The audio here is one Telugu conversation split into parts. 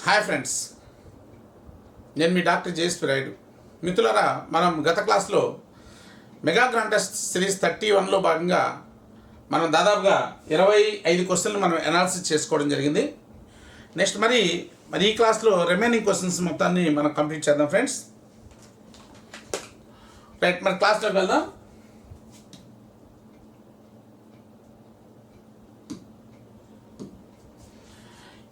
హాయ్ ఫ్రెండ్స్, నేను మీ డాక్టర్ జేఎస్పీ రాయుడు. మిత్రులారా, మనం గత క్లాస్లో మెగా గ్రాండ్ టెస్ట్ సిరీస్ 31లో భాగంగా మనం దాదాపుగా 25 క్వశ్చన్లు మనం అనాలిసిస్ చేసుకోవడం జరిగింది. నెక్స్ట్ మరి ఈ క్లాస్లో రిమైనింగ్ క్వశ్చన్స్ మొత్తాన్ని మనం కంప్లీట్ చేద్దాం ఫ్రెండ్స్. రైట్, మన క్లాస్లోకి వెళ్దాం.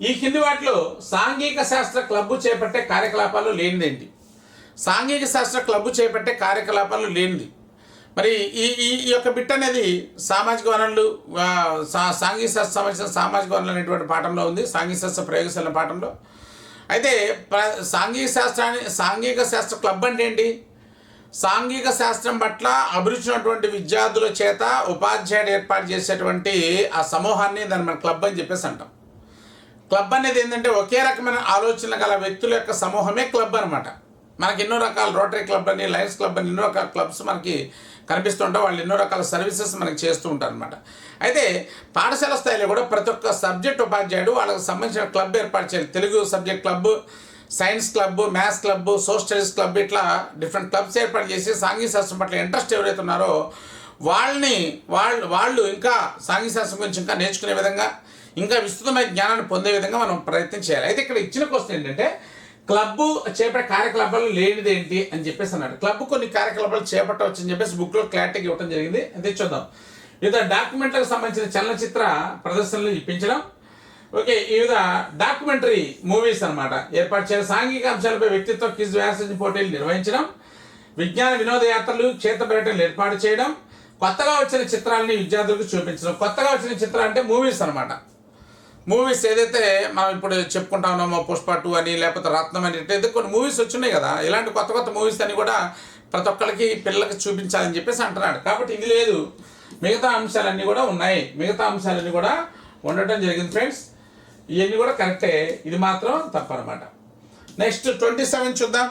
ఈ కింది వాటిలో సాంఘిక శాస్త్ర క్లబ్బు చేపట్టే కార్యకలాపాలు లేనిదేంటి? సాంఘిక శాస్త్ర క్లబ్బు చేపట్టే కార్యకలాపాలు లేనిది మరి ఈ యొక్క బిట్ అనేది సామాజిక వనరులు, సాంఘిక శాస్త్ర సంబంధించిన సామాజిక వనరులు అనేటువంటి పాఠంలో ఉంది, సాంఘిక శాస్త్ర ప్రయోగశాల పాఠంలో. అయితే సాంఘిక శాస్త్ర క్లబ్ అంటే ఏంటి? సాంఘిక శాస్త్రం పట్ల అభిరుచి ఉన్నటువంటి విద్యార్థుల చేత ఉపాధ్యాయుడు ఏర్పాటు చేసేటువంటి ఆ సమూహాన్ని దాన్ని మన క్లబ్ అని చెప్పేసి అంటాం. క్లబ్ అనేది ఏంటంటే ఒకే రకమైన ఆలోచనలు గల వ్యక్తుల యొక్క సమూహమే క్లబ్ అనమాట. మనకి ఎన్నో రకాల రోటరీ క్లబ్ అని, లయన్స్ క్లబ్ అని ఎన్నో రకాల క్లబ్స్ మనకి కనిపిస్తుంటాయి. వాళ్ళు ఎన్నో రకాల సర్వీసెస్ మనకి చేస్తూ ఉంటారు అనమాట. అయితే పాఠశాల స్థాయిలో కూడా ప్రతి ఒక్క సబ్జెక్ట్ ఉపాధ్యాయుడు వాళ్ళకి సంబంధించిన క్లబ్ ఏర్పాటు చేయాలి. Telugu subject club, science club, maths club, social studies club, ఇట్లా డిఫరెంట్ క్లబ్స్ ఏర్పాటు చేసి సాంఘిక శాస్త్రం పట్ల ఇంట్రెస్ట్ ఎవరైతే ఉన్నారో వాళ్ళు ఇంకా సాంఘిక శాస్త్రం గురించి ఇంకా నేర్చుకునే విధంగా, ఇంకా విస్తృతమైన జ్ఞానాన్ని పొందే విధంగా మనం ప్రయత్నం చేయాలి. అయితే ఇక్కడ ఇచ్చిన క్వశ్చన్ ఏంటంటే క్లబ్బు చేపట్టే కార్యకలాపాలు లేనిది ఏంటి అని చెప్పేసి అన్నాడు. క్లబ్ కొన్ని కార్యకలాపాలు చేపట్టవచ్చు అని చెప్పేసి బుక్లో క్లారిటీగా ఇవ్వడం జరిగింది. అయితే చూద్దాం. వివిధ డాక్యుమెంట్లకు సంబంధించిన చలనచిత్ర ప్రదర్శనలు ఇప్పించడం, ఓకే, వివిధ డాక్యుమెంటరీ మూవీస్ అనమాట ఏర్పాటు చేయడం, సాంఘిక అంశాలపై వ్యక్తిత్వ క్విజ్ వ్యాసంజ పోటీలు నిర్వహించడం, విజ్ఞాన వినోదయాత్రలు, క్షేత్ర పర్యటనలు ఏర్పాటు చేయడం, కొత్తగా వచ్చిన చిత్రాలని విద్యార్థులకు చూపించడం. కొత్తగా వచ్చిన చిత్రాలు అంటే మూవీస్ అనమాట. మూవీస్ ఏదైతే మనం ఇప్పుడు చెప్పుకుంటా ఉన్నామో, పుష్ప 2 అని, లేకపోతే రత్నం అని, అయితే కొన్ని మూవీస్ వచ్చినాయి కదా. ఇలాంటి కొత్త కొత్త మూవీస్ అని కూడా ప్రతి ఒక్కరికి పిల్లలకి చూపించాలని చెప్పేసి అంటున్నాడు. కాబట్టి ఇది లేదు, మిగతా అంశాలన్నీ కూడా ఉన్నాయి, మిగతా అంశాలన్నీ కూడా ఉండటం జరిగింది ఫ్రెండ్స్. ఇవన్నీ కూడా కరెక్టే, ఇది మాత్రం తప్పనమాట. నెక్స్ట్ 27 చూద్దాం.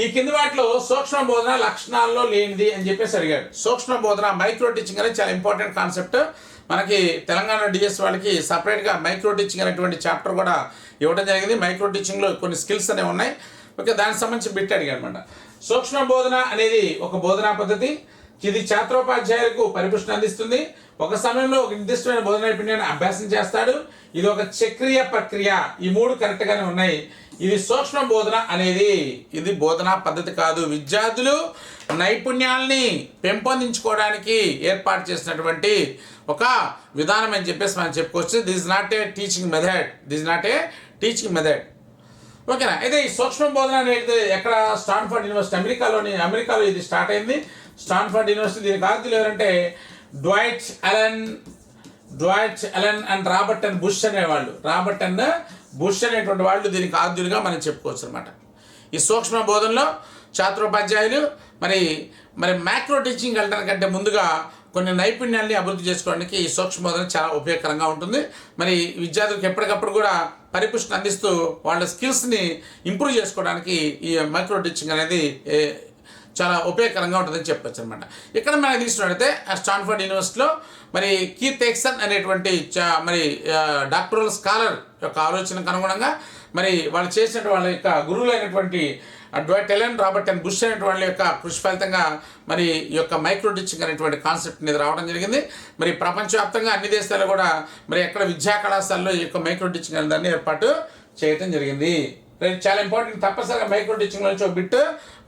ఈ కింది వాటిలో సూక్ష్మ బోధన లక్షణాల్లో లేనిది అని చెప్పేసి అడిగాడు. సూక్ష్మ బోధన, మైక్రో టీచింగ్ అనేది చాలా ఇంపార్టెంట్ కాన్సెప్ట్. మనకి తెలంగాణ డిఎస్ వాళ్ళకి సపరేట్గా మైక్రో టీచింగ్ అనేటువంటి చాప్టర్ కూడా ఇవ్వడం జరిగింది. మైక్రో టీచింగ్లో కొన్ని స్కిల్స్ అనేవి ఉన్నాయి. ఓకే, దానికి సంబంధించి బిట్ అడిగాడు అనమాట. సూక్ష్మ బోధన అనేది ఒక బోధనా పద్ధతి. ఇది ఛాత్రోపాధ్యాయులకు పరిపుష్టిని అందిస్తుంది. ఒక సమయంలో ఒక నిర్దిష్టమైన బోధన నైపుణ్యాన్ని అభ్యాసం చేస్తాడు. ఇది ఒక చక్రీయ ప్రక్రియ. ఈ మూడు కరెక్ట్గానే ఉన్నాయి. ఇది సూక్ష్మ బోధన అనేది ఇది బోధనా పద్ధతి కాదు, విద్యార్థులు నైపుణ్యాలని పెంపొందించుకోవడానికి ఏర్పాటు చేసినటువంటి ఒక విధానం అని చెప్పేసి మనం చెప్పుకోవచ్చు. This is not a teaching method. ఓకేనా? అయితే ఈ సూక్ష్మ బోధన అనేది ఎక్కడ? స్టాన్ఫర్డ్ యూనివర్సిటీ, అమెరికాలో ఇది స్టార్ట్ అయింది. Stanford university. దీనికి ఆద్యులు ఎవరంటే Dwight Allen and Robert and Bush అనేటువంటి వాళ్ళు దీనికి ఆద్యులుగా మనం చెప్పుకోవచ్చు అనమాట. ఈ సూక్ష్మ బోధనలో ఛాత్రోపాధ్యాయులు మరి మ్యాక్రో టీచింగ్ వెళ్ళడానికంటే ముందుగా కొన్ని నైపుణ్యాన్ని అభివృద్ధి చేసుకోవడానికి ఈ సూక్ష్మ బోధన చాలా ఉపయోగకరంగా ఉంటుంది. మరి విద్యార్థులకు ఎప్పటికప్పుడు కూడా పరిపుష్టిని అందిస్తూ వాళ్ళ స్కిల్స్ని ఇంప్రూవ్ చేసుకోవడానికి ఈ మైక్రో టీచింగ్ అనేది చాలా ఉపయోగకరంగా ఉంటుందని చెప్పచ్చు అనమాట. ఇక్కడ మనం తీసుకున్నట్టయితే స్టాన్ఫర్డ్ యూనివర్సిటీలో మరి కీత్ ఎక్సన్ అనేటువంటి డాక్టరల్ స్కాలర్ యొక్క ఆలోచనకు అనుగుణంగా మరి వాళ్ళు చేసినటువంటి వాళ్ళ యొక్క గురువులైనటువంటి Dwight Allen, Robert and Bush అనేటువంటి వాళ్ళ యొక్క కృషి ఫలితంగా మరి ఈ యొక్క మైక్రో టీచింగ్ అనేటువంటి కాన్సెప్ట్ అనేది రావడం జరిగింది. మరి ప్రపంచవ్యాప్తంగా అన్ని దేశాల్లో కూడా మరి ఎక్కడ విద్యా కళాశాలలో ఈ యొక్క మైక్రో టీచింగ్ అనే దాన్ని ఏర్పాటు చేయడం జరిగింది. చాలా ఇంపార్టెంట్. తప్పనిసరిగా మైక్రో టీచింగ్ నుంచి ఒక బిట్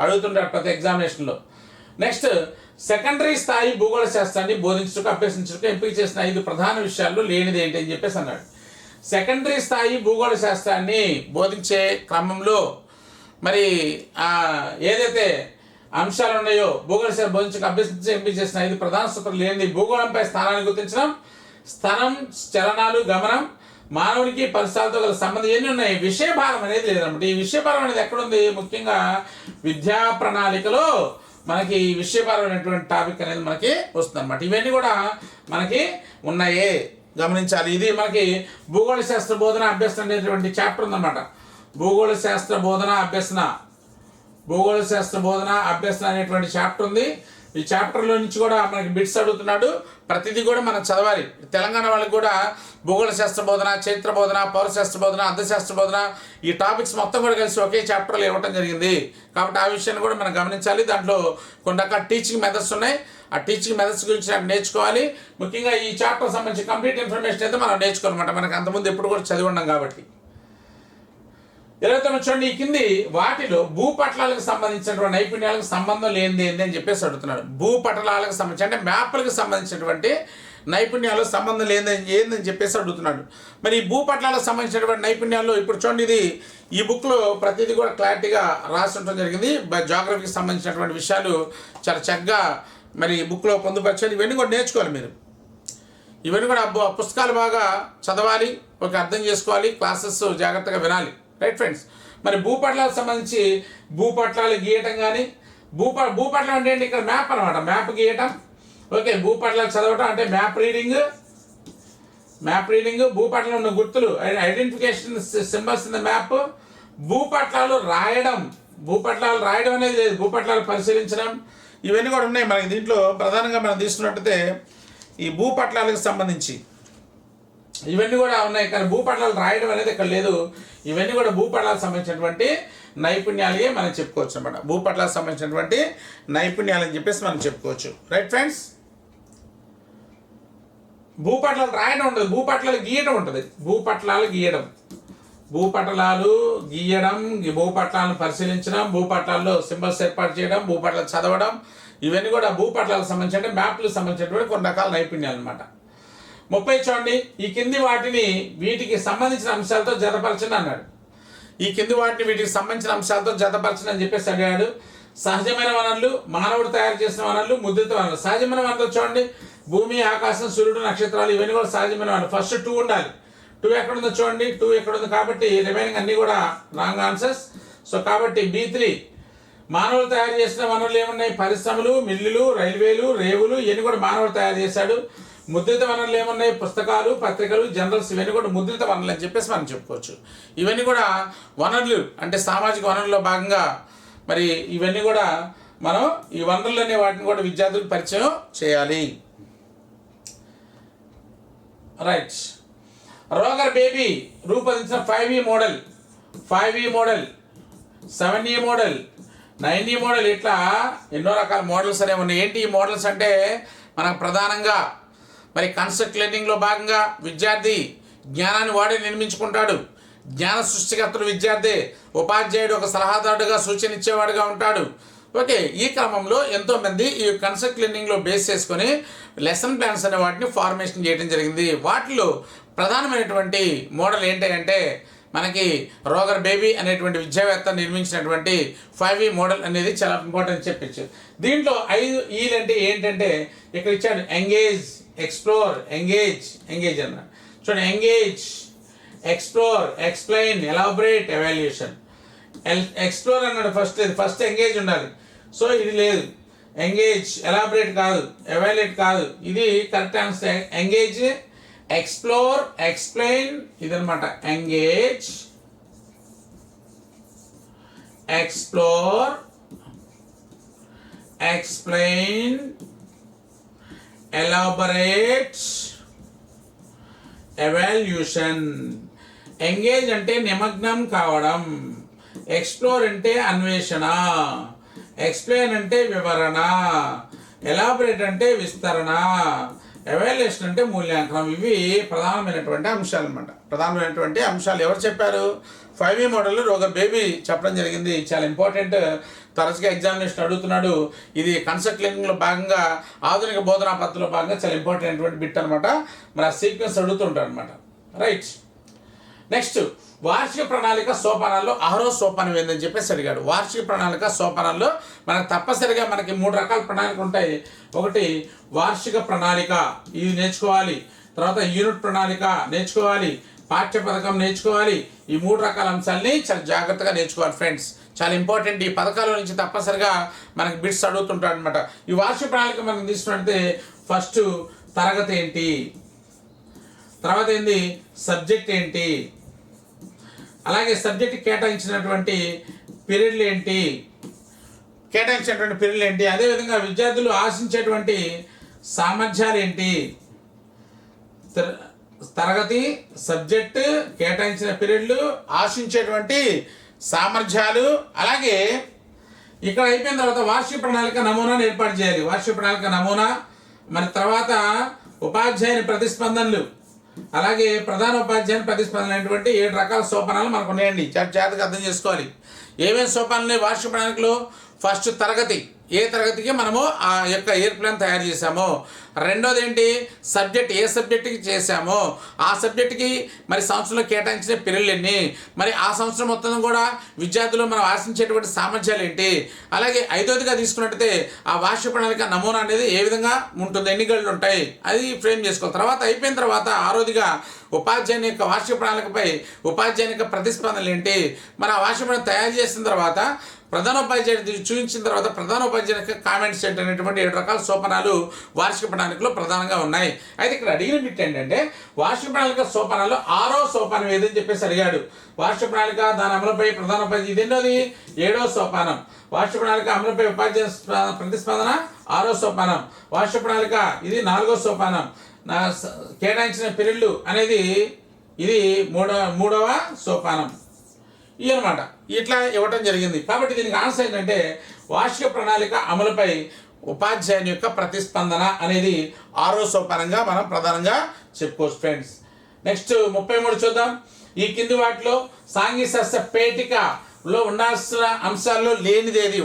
అడుగుతుంటారు ప్రతి ఎగ్జామినేషన్లో. నెక్స్ట్, సెకండరీ స్థాయి భూగోళ శాస్త్రాన్ని బోధించుటకు, అభ్యసించుటకు ఎంపిక చేసిన 5 ప్రధాన విషయాల్లో లేనిది ఏంటి అని చెప్పేసి అన్నాడు. సెకండరీ స్థాయి భూగోళ శాస్త్రాన్ని బోధించే క్రమంలో మరి ఏదైతే అంశాలు ఉన్నాయో భూగోళ శాస్త్రం బోధించక అభ్యసించి ఎంపిక చేసిన 5 ప్రధాన సూత్రాలు లేనిది: భూగోళంపై స్థానాన్ని గుర్తించడం, స్థలం, చలనాలు, గమనం, మానవునికి పరిసరాలతో గల సంబంధం ఎన్ని ఉన్నాయి. విషయభారం అనేది లేదన్నమాట. ఈ విషయభారం అనేది ఎక్కడుంది? ముఖ్యంగా విద్యా ప్రణాళికలో మనకి ఈ విషయభారం అనేటువంటి టాపిక్ అనేది మనకి వస్తుంది అనమాట. ఇవన్నీ కూడా మనకి ఉన్నాయే, గమనించాలి. ఇది మనకి భూగోళ శాస్త్ర బోధన అభ్యసన అనేటువంటి చాప్టర్ ఉందన్నమాట. భూగోళ శాస్త్ర బోధన అభ్యసన అనేటువంటి చాప్టర్ ఉంది. ఈ చాప్టర్లో నుంచి కూడా మనకి బిట్స్ అడుగుతున్నాడు. ప్రతిదీ కూడా మనం చదవాలి. తెలంగాణ వాళ్ళకి కూడా భూగోళ శాస్త్ర బోధన, చరిత్ర బోధన, పౌరశాస్త్ర బోధన, అర్థశాస్త్ర బోధన ఈ టాపిక్స్ మొత్తం కూడా కలిసి ఒకే చాప్టర్లో ఇవ్వడం జరిగింది. కాబట్టి ఆ విషయాన్ని కూడా మనం గమనించాలి. దాంట్లో కొన్ని రకాల టీచింగ్ మెథడ్స్ ఉన్నాయి. ఆ టీచింగ్ మెథడ్స్ గురించి నేర్చుకోవాలి. ముఖ్యంగా ఈ చాప్టర్ సంబంధించి కంప్లీట్ ఇన్ఫర్మేషన్ అయితే మనం నేర్చుకోవాలన్నమాట. మనకు అంతకుముందు ఎప్పుడు కూడా చదివి ఉన్నాం కాబట్టి. 29 చూడండి, ఈ కింది వాటిలో భూపటలాలకు సంబంధించినటువంటి నైపుణ్యాలకు సంబంధం లేనిది ఏంది అని చెప్పేసి అడుగుతున్నాడు. భూపటలాలకు సంబంధించి అంటే మ్యాప్లకు సంబంధించినటువంటి నైపుణ్యాలు సంబంధం ఏందని చెప్పేసి అడుగుతున్నాడు. మరి ఈ భూపటలాలకు సంబంధించినటువంటి నైపుణ్యాల్లో ఇప్పుడు చూడండి, ఇది ఈ బుక్లో ప్రతిదీ కూడా క్లారిటీగా రాసి ఉండడం జరిగింది. జాగ్రఫీకి సంబంధించినటువంటి విషయాలు చాలా చక్కగా మరి బుక్లో పొందుపరిచారు. ఇవన్నీ కూడా నేర్చుకోవాలి మీరు. ఇవన్నీ కూడా పుస్తకాలు బాగా చదవాలి, ఒక అర్థం చేసుకోవాలి, క్లాసెస్ జాగ్రత్తగా వినాలి. Right friends. మరి భూపటలాలకు సంబంధించి భూపటలాలు గీయటం కానీ భూపటలం అంటే ఏంటి? ఇక్కడ మ్యాప్ అనమాట. మ్యాప్ గీయటం. ఓకే, భూపటలాలు చదవటం అంటే మ్యాప్ రీడింగ్, భూపటలం ఉన్న గుర్తులు, identification symbols in the map, భూపటలాలు రాయడం అనేది లేదు, భూపటలాలు పరిశీలించడం, ఇవన్నీ కూడా ఉన్నాయి మనకి. దీంట్లో ప్రధానంగా మనం తీసుకున్నట్టయితే ఈ భూపటలాలకు సంబంధించి ఇవన్నీ కూడా ఉన్నాయి, కానీ భూపటలాలు రాయడం అనేది ఇక్కడ లేదు. ఇవన్నీ కూడా భూపటలాలకు సంబంధించినటువంటి నైపుణ్యాలే మనం చెప్పుకోవచ్చు అనమాట. భూపటలాలకు సంబంధించినటువంటి నైపుణ్యాలు అని చెప్పేసి మనం చెప్పుకోవచ్చు. Right friends. భూపటలాలు రాయడం ఉండదు, భూపటలాలు గీయడం ఉంటుంది. భూపటలాలు గీయడం, భూపటలాలను పరిశీలించడం, భూపటలాల్లో సింబల్స్ ఏర్పాటు చేయడం, భూపటలాలు చదవడం, ఇవన్నీ కూడా భూపటలాలకు సంబంధించిన మ్యాప్లకు సంబంధించినటువంటి కొన్ని రకాల నైపుణ్యాలు అనమాట. 30 చూడండి, ఈ కింది వాటిని వీటికి సంబంధించిన అంశాలతో జతపరచండి అన్నాడు. ఈ కింది వాటిని వీటికి సంబంధించిన అంశాలతో జతపరచండి అని చెప్పేసి అడిగాడు. సహజమైన వనరులు, మానవుడు తయారు చేసిన వనరులు, ముద్రిత వనరులు. సహజమైన వనరులు చూడండి, భూమి, ఆకాశం, సూర్యుడు, నక్షత్రాలు, ఇవన్నీ కూడా సహజమైన వనరులు. ఫస్ట్ 2 ఉండాలి. 2 ఎక్కడుందో చూడండి, 2 ఎక్కడుంది, కాబట్టి రిమైనింగ్ అన్నీ కూడా రాంగ్ ఆన్సర్స్. సో కాబట్టి B3 మానవులు తయారు చేసిన వనరులు ఏమున్నాయి? పరిశ్రమలు, మిల్లులు, రైల్వేలు, రేవులు, ఇవన్నీ కూడా మానవుడు తయారు చేశాడు. ముద్రిత వనరులు ఏమున్నాయి? పుస్తకాలు, పత్రికలు, జర్నల్స్, ఇవన్నీ కూడా ముద్రిత వనరులు అని చెప్పేసి మనం చెప్పుకోవచ్చు. ఇవన్నీ కూడా వనరులు అంటే సామాజిక వనరుల్లో భాగంగా మరి ఇవన్నీ కూడా మనం ఈ వనరులు అనే వాటిని కూడా విద్యార్థులకు పరిచయం చేయాలి. రైట్. రోగర్ బేబీ రూపొందించిన 5E model, 7E model, 9E model, ఇట్లా ఎన్నో రకాల మోడల్స్ అనేవి ఉన్నాయి. ఏంటి ఈ మోడల్స్ అంటే మనకు ప్రధానంగా మరి కన్సెప్ట్ లెర్నింగ్లో భాగంగా విద్యార్థి జ్ఞానాన్ని వాడే నిర్మించుకుంటాడు. జ్ఞాన సృష్టికర్తడు విద్యార్థి, ఉపాధ్యాయుడు ఒక సలహాదారుడుగా సూచన ఇచ్చేవాడుగా ఉంటాడు. ఓకే, ఈ క్రమంలో ఎంతోమంది ఈ కన్సెప్ట్ లెర్నింగ్లో బేస్ చేసుకొని లెసన్ ప్లాన్స్ అనే వాటిని ఫార్మేషన్ చేయడం జరిగింది. వాటిలో ప్రధానమైనటువంటి మోడల్ ఏంటంటే మనకి రోగర్ బేబీ అనేటువంటి విద్యావేత్త నిర్మించినటువంటి 5E మోడల్ అనేది చాలా ఇంపార్టెంట్ చెప్పచ్చు. దీంట్లో 5 Eలు అంటే ఏంటంటే ఇక్కడ ఇచ్చాడు. ఎంగేజ్, ఎక్స్ప్లోర్, ఎంగేజ్ అన్న చూడండి. Engage, explore, explain, elaborate, evaluation. Explore అన్నాడు ఫస్ట్ ఎంగేజ్ ఉండాలి. సో ఇది లేదు, ఎంగేజ్, ఎలాబరేట్ కాదు, ఎవాల్యుయేట్ కాదు, ఇది correct answer. Engage, explore, explain, ఇదనమాట. Engage, explore, explain, elaborate, evaluation. Engage అంటే నిమగ్నం కావడం, ఎక్స్ప్లోర్ అంటే అన్వేషణ, ఎక్స్ప్లెయిన్ అంటే వివరణ, ఎలాబరేట్ అంటే విస్తరణ, ఎవాల్యుయేషన్ అంటే మూల్యాంకనం. ఇవి ప్రధానమైనటువంటి అంశాలు అన్నమాట. ప్రధానమైనటువంటి అంశాలు ఎవరు చెప్పారు? 5E మోడల్ రోగర్ బేబీ చెప్పడం జరిగింది. చాలా ఇంపార్టెంట్, తరచుగా ఎగ్జామినేషన్ అడుగుతున్నాడు. ఇది కన్సెప్ట్ లెర్నింగ్లో భాగంగా ఆధునిక బోధనా పద్ధతిలో భాగంగా చాలా ఇంపార్టెంట్ అయినటువంటి బిట్ అనమాట. మరి ఆ సీక్వెన్స్ అడుగుతుంటారు అనమాట. రైట్. నెక్స్ట్, వార్షిక ప్రణాళిక సోపానాల్లో 6వ సోపానం ఏందని చెప్పేసి అడిగాడు. వార్షిక ప్రణాళిక సోపానాల్లో మనకు తప్పనిసరిగా మనకి 3 రకాల ప్రణాళికలు ఉంటాయి. ఒకటి వార్షిక ప్రణాళిక, ఇది నేర్చుకోవాలి. తర్వాత యూనిట్ ప్రణాళిక నేర్చుకోవాలి, పాఠ్య పథకం నేర్చుకోవాలి. ఈ 3 రకాల అంశాలని చాలా జాగ్రత్తగా నేర్చుకోవాలి ఫ్రెండ్స్. చాలా ఇంపార్టెంట్. ఈ పథకాల నుంచి తప్పనిసరిగా మనకి బిట్స్ అడుగుతుంటాడు అనమాట. ఈ వార్షిక ప్రణాళిక మనం తీసుకున్నట్టే ఫస్ట్ తరగతి ఏంటి, తర్వాత ఏంది సబ్జెక్ట్ ఏంటి, అలాగే సబ్జెక్ట్ కేటాయించినటువంటి పీరియడ్లు ఏంటి, కేటాయించినటువంటి పీరియడ్లు ఏంటి, అదేవిధంగా విద్యార్థులు ఆశించేటువంటి సామర్థ్యాలు ఏంటి, తరగతి సబ్జెక్టు కేటాయించిన పీరియడ్లు ఆశించేటువంటి సామర్థ్యాలు. అలాగే ఇక్కడ అయిపోయిన తర్వాత వార్షిక ప్రణాళిక నమూనాను ఏర్పాటు చేయాలి. వార్షిక ప్రణాళిక నమూనా, మరి తర్వాత ఉపాధ్యాయుని ప్రతిస్పందనలు, అలాగే ప్రధాన ఉపాధ్యాయుని ప్రతిస్పందన అనేటువంటి 7 రకాల సోపానాలు మనకు ఉన్నాయండి. జాగ్రత్తగా అర్థం చేసుకోవాలి. ఏమేమి సోపానాలు వార్షిక ప్రణాళికలో? ఫస్ట్ తరగతి, ఏ తరగతికి మనము ఆ యొక్క ఇయర్ ప్లాన్ తయారు చేసామో. రెండోది ఏంటి, సబ్జెక్ట్, ఏ సబ్జెక్టుకి చేసామో ఆ సబ్జెక్టుకి మరి సంవత్సరంలో కేటాయించిన పీరియడ్లు ఎన్ని, మరి ఆ సంవత్సరం మొత్తం కూడా విద్యార్థులు మనం ఆశించేటువంటి సామర్థ్యాలు ఏంటి. అలాగే ఐదోదిగా తీసుకున్నట్టయితే ఆ వార్షిక ప్రణాళిక నమూనా అనేది ఏ విధంగా ఉంటుంది, ఎన్ని గడులు ఉంటాయి, అది ఫ్రేమ్ చేసుకోవాలి. తర్వాత అయిపోయిన తర్వాత ఆరోదిగా ఉపాధ్యాయుని యొక్క వార్షిక ప్రణాళికపై ఉపాధ్యాయుని యొక్క ప్రతిస్పందనలు ఏంటి. మన ఆ వార్షిక ప్రణాళిక తయారు చేసిన తర్వాత ప్రధానోపాధ్యాయుడు చూపించిన తర్వాత ప్రధానోపాధ్యాయునికి కామెంట్స్ అనేటువంటి 7 రకాల సోపానాలు వార్షిక ప్రణాళికలో ప్రధానంగా ఉన్నాయి. అయితే ఇక్కడ అడిగిన బిట్ ఏంటంటే వార్షిక ప్రణాళిక సోపానాల్లో 6వ సోపానం ఏదని చెప్పేసి అడిగాడు. వార్షిక ప్రణాళిక దాని అమలుపై ప్రధానోపాధ్యాయుడు, ఇదేంటోది 7వ సోపానం. వార్షిక ప్రణాళిక అమలుపై ఉపాధ్యాయ ప్రతిస్పందన 6వ సోపానం. వార్షిక ప్రణాళిక ఇది 4వ సోపానం. కేటాయించిన పీరియడ్లు అనేది ఇది 3వ సోపానం. ఇవి అనమాట, ఇట్లా ఇవ్వటం జరిగింది. కాబట్టి దీనికి ఆన్సర్ ఏంటంటే వార్షిక ప్రణాళిక అమలుపై ఉపాధ్యాయుని యొక్క ప్రతిస్పందన అనేది 6వ సోపానంగా మనం ప్రధానంగా చెప్పుకోవచ్చు ఫ్రెండ్స్. నెక్స్ట్ 33 చూద్దాం. ఈ కింది వాటిలో సాంఘిక శాస్త్ర పేటికలో ఉండాల్సిన అంశాల్లో లేనిదేది,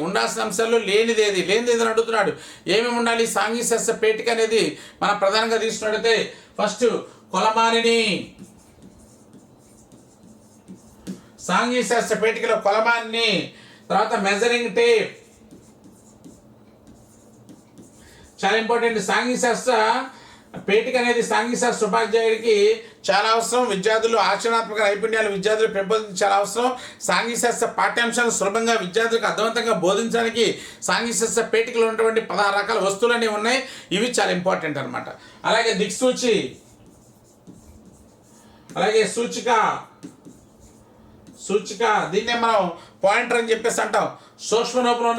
లేనిదేది అని అడుగుతున్నాడు. ఏమేమి ఉండాలి సాంఘిక శాస్త్ర పేటిక అనేది మనం ప్రధానంగా తీసుకున్నట్టయితే ఫస్ట్ కొలమానిని, సాంఘిక శాస్త్ర పేటికలో కొలమాన్ని, తర్వాత మెజరింగ్ టేప్ చాలా ఇంపార్టెంట్. సాంఘిక శాస్త్ర పేటిక అనేది సాంఘిక శాస్త్ర ఉపాధ్యాయుడికి చాలా అవసరం. విద్యార్థులు ఆచరణాత్మక నైపుణ్యాలు విద్యార్థులు పెంపొందించడం చాలా అవసరం. సాంఘిక శాస్త్ర పాఠ్యాంశాలు సులభంగా విద్యార్థులకు అర్థవంతంగా బోధించడానికి సాంఘిక శాస్త్ర పేటికలో ఉన్నటువంటి 16 రకాల వస్తువులు అనేవి ఉన్నాయి. ఇవి చాలా ఇంపార్టెంట్ అనమాట. అలాగే దిక్సూచి, అలాగే సూచిక దీన్నే మనం పాయింటర్ అని చెప్పేసి అంటాం. సూక్ష్మ రూపంలో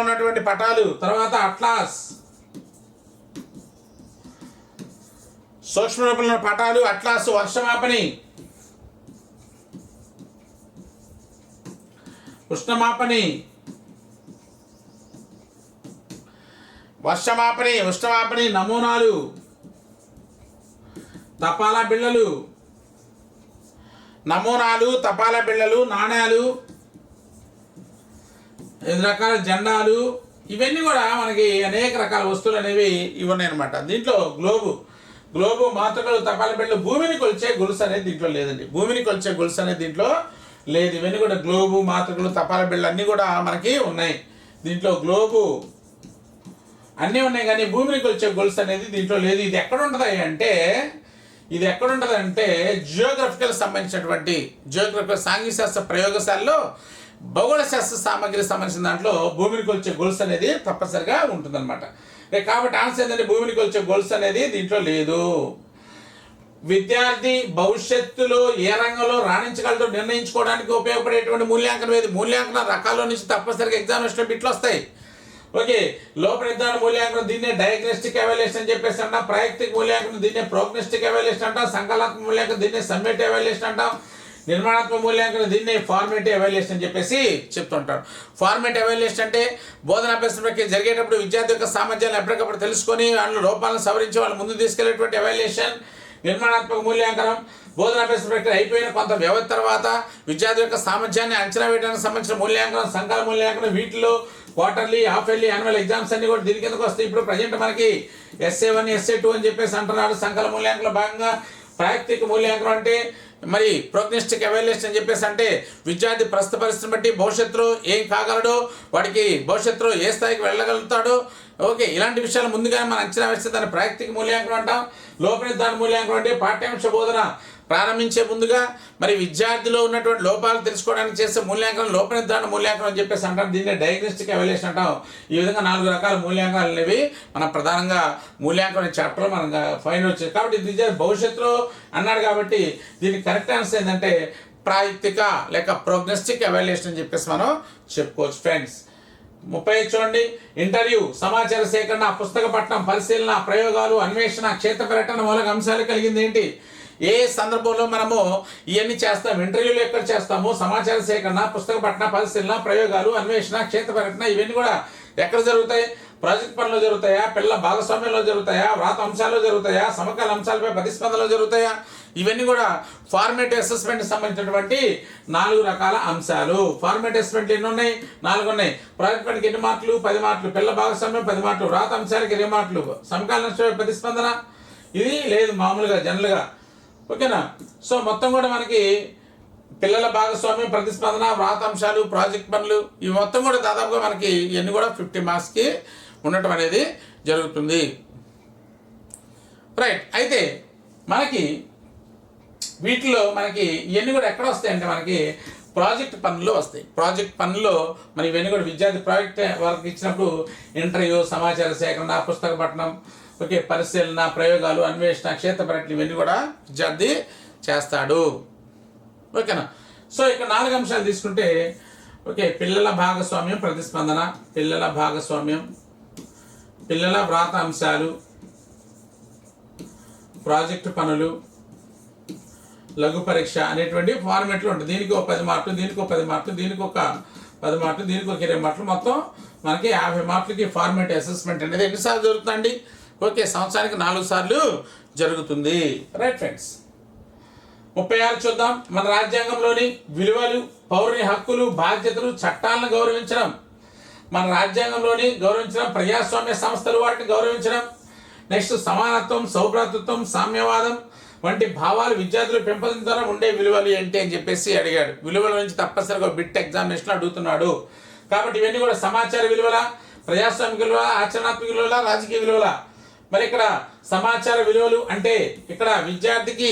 ఉన్నటువంటి పటాలు, తర్వాత అట్లాస్, సూక్ష్మ రూపంలో ఉన్న పటాలు, అట్లాస్, వర్షమాపని, ఉష్ణమాపని, నమూనాలు, తపాలా బిళ్ళలు, నాణ్యాలు, 5 రకాల జెండాలు, ఇవన్నీ కూడా మనకి అనేక రకాల వస్తువులు అనేవి ఇవి ఉన్నాయన్నమాట. దీంట్లో గ్లోబు, మాతృకలు, తపాలా బిళ్ళలు, భూమిని కొలిచే గొలుసు అనేది దీంట్లో లేదండి. ఇవన్నీ కూడా గ్లోబు, మాతృకలు, తపాలా బిళ్ళలు అన్నీ కూడా మనకి ఉన్నాయి. దీంట్లో గ్లోబు అన్నీ ఉన్నాయి కానీ భూమిని కొలిచే గొలుసు అనేది దీంట్లో లేదు. ఇది ఎక్కడ ఉంటుందంటే జియోగ్రఫికల్ సంబంధించినటువంటి సాంఘిక శాస్త్ర ప్రయోగశాలలో భౌగోళ శాస్త్ర సామగ్రి సంబంధించిన దాంట్లో భూమిని కొలిచే గొలుసు అనేది తప్పనిసరిగా ఉంటుందన్నమాట. కాబట్టి ఆన్సర్ ఏంటంటే భూమిని కొలిచే గొలుసు అనేది దీంట్లో లేదు. విద్యార్థి భవిష్యత్తులో ఏ రంగంలో రాణించగలదో నిర్ణయించుకోవడానికి ఉపయోగపడేటువంటి మూల్యాంకనం ఏది? మూల్యాంకన రకాల్లో నుంచి తప్పనిసరిగా ఎగ్జామినేషన్ బిట్లు వస్తాయి. ఓకే, లోప నిర్ధారణ మూల్యాంకనం దీన్నే డయాగ్నోస్టిక్ ఎవాల్యుయేషన్ అని చెప్పేసి అంటాం. ప్రాక్టిక్ మూల్యాంకనం దీన్నే ప్రోగ్నోస్టిక్ ఎవాల్యుయేషన్ అంటాం. సంకలనాత్మక మూల్యాంకనం దీన్నే సమ్మేటివ్ ఎవాల్యుయేషన్ అంటాం. నిర్మాణాత్మక మూల్యాంకనం దీన్నే ఫార్మేటివ్ ఎవాల్యుయేషన్ అని చెప్పేసి చెప్తుంటారు. ఫార్మేటివ్ ఎవాల్యుయేషన్ అంటే బోధనాభ్యాసం ప్రక్రియ జరిగేటప్పుడు విద్యార్థి యొక్క సామర్థ్యాలను ఎప్పటికప్పుడు తెలుసుకొని వాళ్ళ లోపాలను సవరించి వాళ్ళు ముందు తీసుకెళ్లేటువంటి ఎవాల్యుయేషన్. నిర్మాణాత్మక మూల్యాంకనం బోధనాభ్యాస ప్రక్రియ అయిపోయిన కొంత వ్యవధి తర్వాత విద్యార్థి యొక్క సామర్థ్యాన్ని అంచనా వేయడానికి సంబంధించిన మూల్యాంకనం, సంకల మూల్యాంకనం. వీటిలో quarterly, half yearly, annual exams అన్ని కూడా దీని కిందకు వస్తాయి. ఇప్పుడు ప్రజెంట్ మనకి SA1, SA2 అని చెప్పేసి అంటున్నాడు. సంకల మూల్యాంకనంలో భాగంగా ప్రాక్టిక్ మూల్యాంకనం అంటే మరి ప్రోగ్నోస్టిక్ ఎవాల్యుయేషన్ అని చెప్పేసి అంటే విద్యార్థి ప్రస్తుత పరిస్థితిని బట్టి భవిష్యత్తులో ఏం కాగలడో, వాడికి భవిష్యత్తులో ఏ స్థాయికి వెళ్ళగలుగుతాడో, ఓకే, ఇలాంటి విషయాలు ముందుగానే మనం అంచనా వేస్తే దాన్ని ప్రాక్టిక్ మూల్యాంకనం అంటాం. లోప నిర్ధారణ మూల్యాంకనం అంటే పాఠ్యాంశ బోధన ప్రారంభించే ముందుగా మరి విద్యార్థిలో ఉన్నటువంటి లోపాలు తెలుసుకోవడానికి చేసే మూల్యాంకనం లోప నిర్ధారణ మూల్యాంకనం అని చెప్పేసి అంటాం. దీన్ని డయాగ్నోస్టిక్ ఎవాల్యుయేషన్ అంటాం. ఈ విధంగా 4 రకాల మూల్యాంకనాలు అనేవి మనం ప్రధానంగా మూల్యాంకనం చాప్టర్లో మనం ఫైండ్ వచ్చేది. కాబట్టి విద్యార్థి భవిష్యత్తులో అన్నాడు కాబట్టి దీనికి కరెక్ట్ ఆన్సర్ ఏంటంటే ప్రాయుక్తిక లేక ప్రోగ్నోస్టిక్ ఎవాల్యుయేషన్ అని చెప్పేసి మనం చెప్పుకోవచ్చు ఫ్రెండ్స్. 30 చూడండి, ఇంటర్వ్యూ, సమాచార సేకరణ, పుస్తక పఠనం, పరిశీలన, ప్రయోగాలు, అన్వేషణ, క్షేత్ర పర్యటన మూలక అంశాలు కలిగింది ఏంటి? ఏ సందర్భంలో మనము ఇవన్నీ చేస్తాం? ఇంటర్వ్యూలు ఎక్కడ చేస్తాము? సమాచార సేకరణ, పుస్తక పఠన, పరిశీలన, ప్రయోగాలు, అన్వేషణ, క్షేత్ర పర్యటన ఇవన్నీ కూడా ఎక్కడ జరుగుతాయి? ప్రాజెక్ట్ పనులు జరుగుతాయా? పిల్లల భాగస్వామ్యంలో జరుగుతాయా? వ్రాత అంశాల్లో జరుగుతాయా? సమకాల అంశాలపై ప్రతిస్పందనలో జరుగుతాయా? ఇవన్నీ కూడా ఫార్మేటివ్ అసెస్మెంట్ సంబంధించినటువంటి 4 రకాల అంశాలు. ఫార్మేటివ్ అసెస్మెంట్ ఎన్ని ఉన్నాయి? 4 ఉన్నాయి. ప్రాజెక్ట్ పనికి ఎన్ని మార్కులు? 10 మార్కులు. పిల్లల భాగస్వామ్యం 10 మార్కులు. వ్రాత అంశాలకి 20 మార్కులు. సమకాల అంశాలపై ప్రతిస్పందన ఇది లేదు మామూలుగా జనరల్గా. ఓకేనా? సో మొత్తం కూడా మనకి పిల్లల భాగస్వామ్యం, ప్రతిస్పందన, వ్రాత అంశాలు, ప్రాజెక్ట్ పనులు ఇవి మొత్తం కూడా దాదాపుగా మనకి ఇవన్నీ కూడా 50 మార్క్స్కి ఉండటం అనేది జరుగుతుంది. రైట్. అయితే మనకి వీటిలో మనకి ఇవన్నీ కూడా ఎక్కడ వస్తాయంటే మనకి ప్రాజెక్ట్ పనుల్లో వస్తాయి. ప్రాజెక్ట్ పనుల్లో మన ఇవన్నీ కూడా విద్యార్థి ప్రాజెక్ట్ వర్క్ ఇచ్చినప్పుడు ఇంటర్వ్యూ, సమాచార సేకరణ, పుస్తక పఠనం, ఓకే, పరిశీలన, ప్రయోగాలు, అన్వేషణ, క్షేత్ర పర్యటన ఇవన్నీ కూడా విద్యార్థి చేస్తాడు. ఓకేనా? సో ఇక్కడ 4 అంశాలు తీసుకుంటే ఓకే, పిల్లల భాగస్వామ్యం, ప్రతిస్పందన, పిల్లల భాగస్వామ్యం, పిల్లల వ్రాత అంశాలు, ప్రాజెక్టు పనులు, లఘు పరీక్ష అనేటువంటి ఫార్మేట్లో ఉంటుంది. దీనికి ఒక 10 మార్కులు, దీనికి ఒక 10 మార్కులు, దీనికి ఒక 10 మార్కులు, దీనికి ఒక 20 మార్కులు, మొత్తం మనకి 50 మార్కులకి ఫార్మేటివ్ అసెస్మెంట్ అనేది ఎన్నిసార్లు జరుగుతుందండి? ఓకే, సంవత్సరానికి 4 సార్లు జరుగుతుంది. Right friends. 36 చూద్దాం. మన రాజ్యాంగంలోని విలువలు, పౌరుని హక్కులు, బాధ్యతలు, చట్టాలను గౌరవించడం. మన రాజ్యాంగంలోని గౌరవించడం, ప్రజాస్వామ్య సంస్థలు వాటిని గౌరవించడం, నెక్స్ట్ సమానత్వం, సౌభ్రాతృత్వం, సామ్యవాదం వంటి భావాలు విద్యార్థులు పెంపొందించడం ఉండే విలువలు ఏంటి అని చెప్పేసి అడిగాడు. విలువల నుంచి తప్పనిసరిగా బిట్ ఎగ్జామినేషన్ అడుగుతున్నాడు. కాబట్టి ఇవన్నీ కూడా సమాచార విలువల, ప్రజాస్వామిక విలువ, ఆచరణాత్మక విలువల, రాజకీయ విలువల. మరి ఇక్కడ సమాచార విలువలు అంటే ఇక్కడ విద్యార్థికి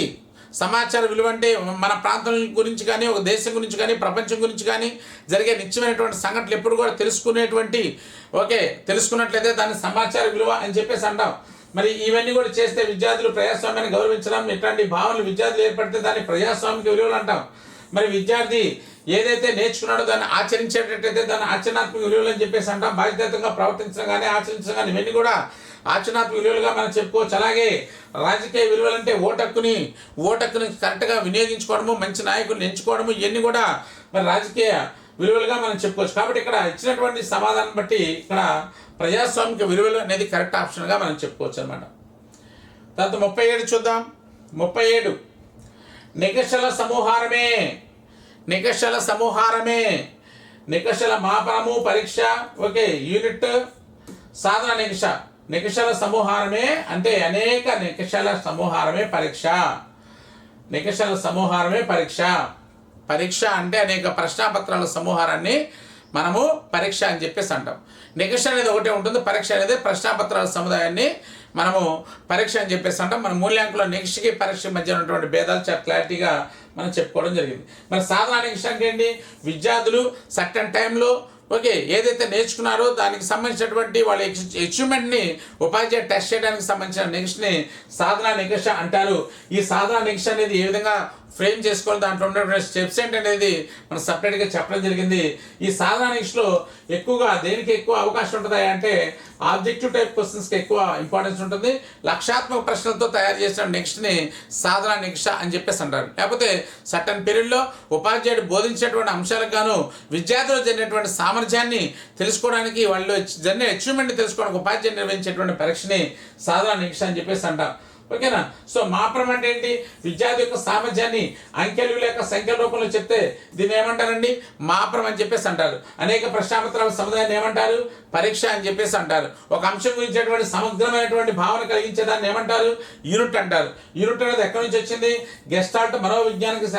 సమాచార విలువ అంటే మన ప్రాంతం గురించి కానీ, ఒక దేశం గురించి కానీ, ప్రపంచం గురించి కానీ జరిగే నిత్యమైనటువంటి సంఘటనలు ఎప్పుడు కూడా తెలుసుకునేటువంటి తెలుసుకున్నట్లయితే దాన్ని సమాచార విలువ అని చెప్పేసి అంటాం. మరి ఇవన్నీ కూడా చేస్తే విద్యార్థులు ప్రజాస్వామ్యాన్ని గౌరవించడం, ఇట్లాంటి భావనలు విద్యార్థులు ఏర్పడితే దాన్ని ప్రజాస్వామిక విలువలు అంటాం. మరి విద్యార్థి ఏదైతే నేర్చుకున్నాడో దాన్ని ఆచరించేటట్టయితే దాన్ని ఆచరణాత్మక విలువలు అని చెప్పేసి అంటాం. బాధ్యతగా ప్రవర్తించడం కానీ, ఆచరించడం కానీ ఇవన్నీ కూడా ఆచరణాత్మక విలువలుగా మనం చెప్పుకోవచ్చు. అలాగే రాజకీయ విలువలు అంటే ఓటక్కుని కరెక్ట్గా వినియోగించుకోవడము, మంచి నాయకులను ఎంచుకోవడము, ఇవన్నీ కూడా మరి రాజకీయ విలువలుగా మనం చెప్పుకోవచ్చు. కాబట్టి ఇక్కడ ఇచ్చినటువంటి సమాధానం బట్టి ఇక్కడ ప్రజాస్వామిక విలువలు అనేది కరెక్ట్ ఆప్షన్గా మనం చెప్పుకోవచ్చు అనమాట. తర్వాత 37 చూద్దాం. 37 నికషల సమూహారమే, నికషల సమూహారమే, నికషల మాపనము, పరీక్ష, ఓకే, యూనిట్, సాధన నికష. నికషల సమూహారమే అంటే అనేక నికషల సమూహారమే పరీక్ష. నికషల సమూహారమే పరీక్ష. పరీక్ష అంటే అనేక ప్రశ్నాపత్రాల సమూహారాన్ని మనము పరీక్ష అని చెప్పేసి అంటాం. నికష అనేది ఒకటే ఉంటుంది, పరీక్ష అనేది ప్రశ్నాపత్రాల సముదాయాన్ని మనము పరీక్ష అని చెప్పేసి అంటాం. మన మూల్యాంకంలో నికషకి పరీక్ష మధ్య ఉన్నటువంటి భేదాలు చాలా క్లారిటీగా మనం చెప్పుకోవడం జరిగింది. మరి సాధన నికష అంటే ఏంటి? విద్యార్థులు సర్టన్ టైంలో ఓకే ఏదైతే నేర్చుకున్నారో దానికి సంబంధించినటువంటి వాళ్ళ అచీవ్మెంట్ని ఉపాధ్యాయ టెస్ట్ చేయడానికి సంబంధించిన నికషని సాధన నికష అంటారు. ఈ సాధన నికష అనేది ఏ విధంగా ఫ్రేమ్ చేసుకోవాలి, దాంట్లో ఉన్నటువంటి స్టెప్స్ ఏంటి అనేది మనం సపరేట్గా చెప్పడం జరిగింది. ఈ సాధన నికషలో ఎక్కువగా దేనికి ఎక్కువ అవకాశం ఉంటుంది అంటే ఆబ్జెక్టివ్ టైప్ క్వశ్చన్స్కి ఎక్కువ ఇంపార్టెన్స్ ఉంటుంది. లక్షాత్మక ప్రశ్నలతో తయారు చేసిన నెక్స్ట్ని సాధన నికష అని చెప్పేసి అంటారు. లేకపోతే సర్టన్ పీరియడ్లో ఉపాధ్యాయుడు బోధించేటువంటి అంశాలకు గాను విద్యార్థులు జరిగినటువంటి సామర్థ్యాన్ని తెలుసుకోవడానికి, వాళ్ళు జరిగిన అచీవ్మెంట్ని తెలుసుకోవడానికి ఉపాధ్యాయుడు నిర్వహించేటువంటి పరీక్షని సాధన నికష అని చెప్పేసి అంటారు. ఓకేనా? సో మాపనం అంటే ఏంటి? విద్యార్థి యొక్క సామర్థ్యాన్ని అంకెలు లేక సంఖ్యల రూపంలో చెప్తే దీన్ని ఏమంటారండి? మాపనం అని చెప్పేసి అంటారు. అనేక ప్రశ్నాపత్రాల సముదాయాన్ని ఏమంటారు? పరీక్ష అని చెప్పేసి అంటారు. ఒక అంశం గురించినటువంటి సమగ్రమైనటువంటి భావన కలిగించేదాన్ని ఏమంటారు? యూనిట్ అంటారు. యూనిట్ అనేది ఎక్కడి నుంచి వచ్చింది? గెస్టాల్ట్ మనోవిజ్ఞానికి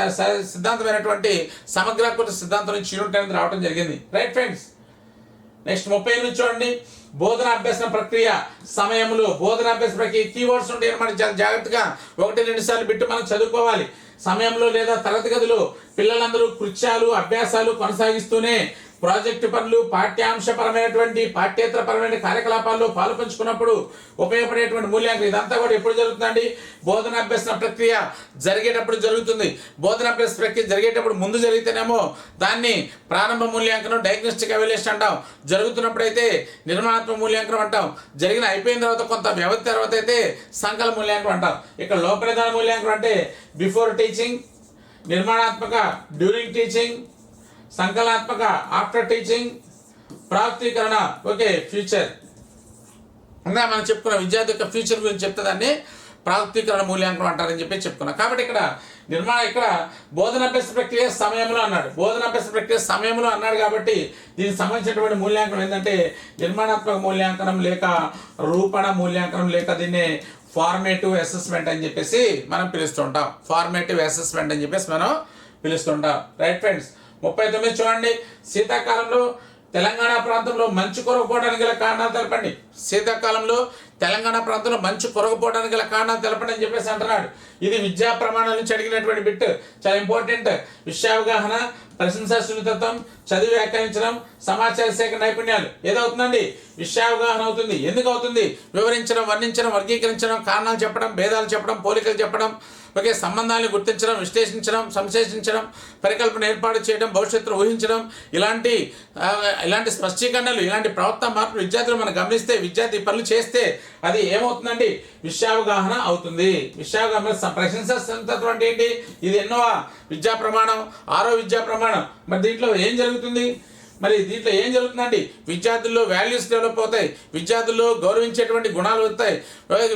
సిద్ధాంతమైనటువంటి సమగ్ర సిద్ధాంతం నుంచి యూనిట్ అనేది రావడం జరిగింది. Right friends. నెక్స్ట్ 30 నుంచి చూడండి. బోధన అభ్యసన ప్రక్రియ సమయంలో బోధన అభ్యసన ప్రక్రియ కీవర్డ్స్ ఉంటాయి అన్నమాట. చాలా జాగ్రత్తగా 1-2 సార్లు బిట్టు మనం చదువుకోవాలి. సమయంలో లేదా తరగతి గదిలో పిల్లలందరూ కృత్యాలు, అభ్యాసాలు కొనసాగిస్తూనే ప్రాజెక్టు పనులు, పాఠ్యాంశపరమైనటువంటి పాఠ్యేతరపరమైన కార్యకలాపాల్లో పాలుపంచుకున్నప్పుడు ఉపయోగపడేటువంటి మూల్యాంకనం. ఇదంతా కూడా ఎప్పుడు జరుగుతుందండి? బోధనాభ్యసన ప్రక్రియ జరిగేటప్పుడు జరుగుతుంది. బోధనాభ్యాస ప్రక్రియ జరిగేటప్పుడు ముందు జరిగితేనేమో దాన్ని ప్రారంభ మూల్యాంకనం, డయాగ్నోస్టిక్ ఎవాల్యుయేషన్ అంటాం. జరుగుతున్నప్పుడైతే నిర్మాణాత్మక మూల్యాంకనం అంటాం. అయిపోయిన తర్వాత కొంత వ్యవధి తర్వాత అయితే సంకల మూల్యాంకనం అంటాం. ఇక్కడ లోపనిదాన మూల్యాంకనం అంటే బిఫోర్ టీచింగ్, నిర్మాణాత్మక డ్యూరింగ్ టీచింగ్, సంకలనాత్మక ఆఫ్టర్ టీచింగ్, ప్రాప్తీకరణ ఓకే ఫ్యూచర్. ఇంకా మనం చెప్పుకున్న విద్యార్థి యొక్క ఫ్యూచర్ గురించి చెప్తే దాన్ని ప్రాప్తీకరణ మూల్యాంకనం అంటారని చెప్పి చెప్పుకున్నాం. కాబట్టి ఇక్కడ బోధనాభ్యాస ప్రక్రియ సమయంలో అన్నాడు. బోధనాభ్యాస ప్రక్రియ సమయంలో అన్నాడు కాబట్టి దీనికి సంబంధించినటువంటి మూల్యాంకనం ఏంటంటే నిర్మాణాత్మక మూల్యాంకనం లేక రూపణ మూల్యాంకనం లేక దీన్ని ఫార్మేటివ్ అసెస్మెంట్ అని చెప్పేసి మనం పిలుస్తుంటాం. ఫార్మేటివ్ అసెస్మెంట్ అని చెప్పేసి మనం పిలుస్తుంటాం. రైట్ ఫ్రెండ్స్, 39 చూడండి. శీతాకాలంలో తెలంగాణ ప్రాంతంలో మంచు కొరగపోవడానికి గల కారణాలు తెలపండి. శీతాకాలంలో తెలంగాణ ప్రాంతంలో మంచు కొరగపోవడానికి గల కారణాలు తెలపండి అని చెప్పేసి అంటున్నాడు. ఇది విద్యా ప్రమాణాల నుంచి అడిగినటువంటి బిట్, చాలా ఇంపార్టెంట్. విషయావగాహన, ప్రశంసా సున్నితత్వం, చదివి వ్యాఖ్యానించడం, సమాచార సేకరణ నైపుణ్యాలు. ఏదవుతుందండి? విషయావగాహన అవుతుంది. ఎందుకు అవుతుంది? వివరించడం, వర్ణించడం, వర్గీకరించడం, కారణాలు చెప్పడం, భేదాలు చెప్పడం, పోలికలు చెప్పడం, ఓకే, సంబంధాలను గుర్తించడం, విశ్లేషించడం, సంశ్లేషించడం, పరికల్పన ఏర్పాటు చేయడం, భవిష్యత్తును ఊహించడం, ఇలాంటి స్పష్టీకరణలు, ఇలాంటి ప్రవర్తన మార్పులు విద్యార్థులు మనం గమనిస్తే, విద్యార్థి పనులు చేస్తే అది ఏమవుతుందండి? విషయావగాహన అవుతుంది. విషయావగాహన ప్రశంసా అంటే ఏంటి? ఇది ఎన్నో విద్యా ప్రమాణం, 6వ విద్యా ప్రమాణం. మరి దీంట్లో ఏం జరుగుతుందండి? విద్యార్థుల్లో వాల్యూస్ డెవలప్ అవుతాయి, విద్యార్థుల్లో గౌరవించేటువంటి గుణాలు వస్తాయి,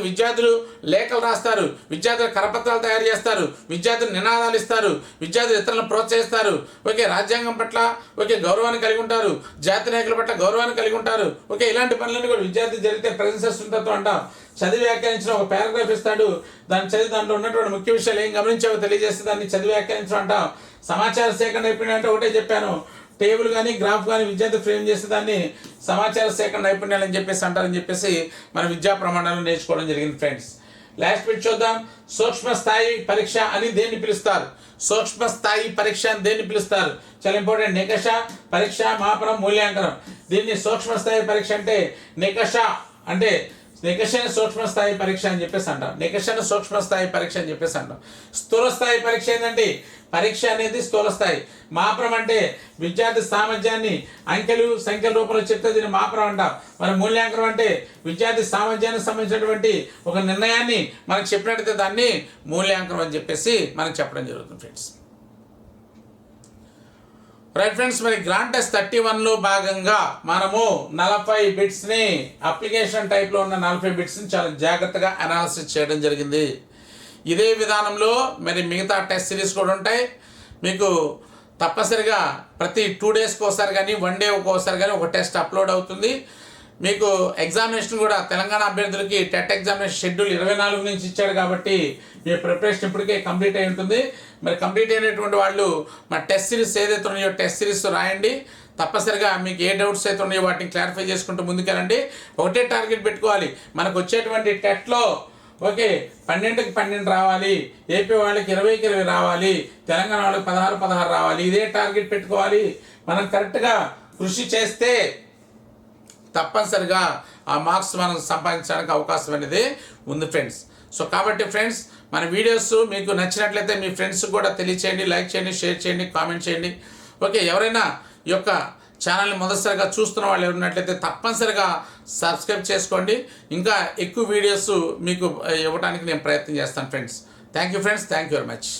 విద్యార్థులు లేఖలు రాస్తారు, విద్యార్థులు కరపత్రాలు తయారు చేస్తారు, విద్యార్థులు నినాదాలు ఇస్తారు, విద్యార్థులు ఇతరులను ప్రోత్సహిస్తారు, ఓకే, రాజ్యాంగం పట్ల ఓకే గౌరవాన్ని కలిగి ఉంటారు, జాతి నాయకుల పట్ల గౌరవాన్ని కలిగి ఉంటారు. ఓకే, ఇలాంటి పనులన్నీ కూడా విద్యార్థి జరిగితే ప్రశంసా అంటాం. చదివి వ్యాఖ్యానించడం, ఒక పారాగ్రాఫ్ ఇస్తాడు, దాన్ని చదివి దాంట్లో ఉన్నటువంటి ముఖ్య విషయాలు ఏం గమనించావో తెలియజేస్తే దాన్ని చదివి వ్యాఖ్యానించడం అంటాం. సమాచార సేకరణ నైపుణ్యం అంటే ఒకటే చెప్పాను, టేబుల్ కానీ గ్రాఫ్ కానీ విద్యార్థి ఫ్రేమ్ చేస్తే దాన్ని సమాచార సేకరణ నైపుణ్యాలు అని చెప్పేసి అంటారని చెప్పేసి మన విద్యా ప్రమాణాలను నేర్చుకోవడం జరిగింది ఫ్రెండ్స్. లాస్ట్ బిట్ చూద్దాం. సూక్ష్మ స్థాయి పరీక్ష అని దేన్ని పిలుస్తారు? సూక్ష్మ స్థాయి పరీక్ష అని దేన్ని పిలుస్తారు? చాలా ఇంపార్టెంట్. నికష, పరీక్ష, మాపనం, మూల్యాంకనం. దీన్ని సూక్ష్మ స్థాయి పరీక్ష అంటే నికషను సూక్ష్మ స్థాయి పరీక్ష అని చెప్పేసి అంటాం. నికషను సూక్ష్మ స్థాయి పరీక్ష అని చెప్పేసి అంటాం. స్థూల స్థాయి పరీక్ష ఏంటంటే పరీక్ష అనేది స్థూల స్థాయి. మాపనం అంటే విద్యార్థి సామర్థ్యాన్ని అంకెలు, సంఖ్యల రూపంలో చెప్తే దీన్ని మాపనం అంటాం. మరి మూల్యాంకనం అంటే విద్యార్థి సామర్థ్యానికి సంబంధించినటువంటి ఒక నిర్ణయాన్ని మనకు చెప్పినట్టయితే దాన్ని మూల్యాంకనం అని చెప్పేసి మనం చెప్పడం జరుగుతుంది ఫ్రెండ్స్. రైట్ ఫ్రెండ్స్, మరి గ్రాండ్ టెస్ట్ 31లో భాగంగా మనము 40 బిట్స్ని అప్లికేషన్ టైప్లో ఉన్న 40 బిట్స్ని చాలా జాగ్రత్తగా అనాలిసిస్ చేయడం జరిగింది. ఇదే విధానంలో మరి మిగతా టెస్ట్ సిరీస్ కూడా ఉంటాయి. మీకు తప్పనిసరిగా ప్రతి 2 డేస్కి ఒకసారి కానీ 1 డే ఒక్కోసారి కానీ ఒక టెస్ట్ అప్లోడ్ అవుతుంది. మీకు ఎగ్జామినేషన్ కూడా తెలంగాణ అభ్యర్థులకి టెట్ ఎగ్జామినేషన్ షెడ్యూల్ 24 నుంచి ఇచ్చాడు కాబట్టి మీ ప్రిపరేషన్ ఇప్పటికే కంప్లీట్ అయి ఉంటుంది. మరి కంప్లీట్ అయినటువంటి వాళ్ళు మరి టెస్ట్ సిరీస్ ఏదైతే ఉన్నాయో టెస్ట్ సిరీస్ రాయండి. తప్పనిసరిగా మీకు ఏ డౌట్స్ అయితే ఉన్నాయో వాటిని క్లారిఫై చేసుకుంటూ ముందుకెళ్ళండి. ఒకటే టార్గెట్ పెట్టుకోవాలి, మనకు వచ్చేటువంటి టెట్లో ఓకే 12కి 12 రావాలి, ఏపీ వాళ్ళకి 20కి 20 రావాలి, తెలంగాణ వాళ్ళకి 16 రావాలి. ఇదే టార్గెట్ పెట్టుకోవాలి. మనం కరెక్ట్గా కృషి చేస్తే తప్పనిసరిగా ఆ మార్క్స్ మనం సంపాదించడానికి అవకాశం అనేది ఉంది ఫ్రెండ్స్. సో కాబట్టి ఫ్రెండ్స్, మన వీడియోస్ మీకు నచ్చినట్లయితే మీ ఫ్రెండ్స్కి కూడా తెలియచేయండి, లైక్ చేయండి, షేర్ చేయండి, కామెంట్ చేయండి. ఓకే, ఎవరైనా ఈ యొక్క ఛానల్ని మొదటిసారిగా చూస్తున్న వాళ్ళు ఎవరున్నట్లయితే తప్పనిసరిగా సబ్స్క్రైబ్ చేసుకోండి. ఇంకా ఎక్కువ వీడియోస్ మీకు ఇవ్వడానికి నేను ప్రయత్నం చేస్తాను friends. Thank you friends, thank you very much.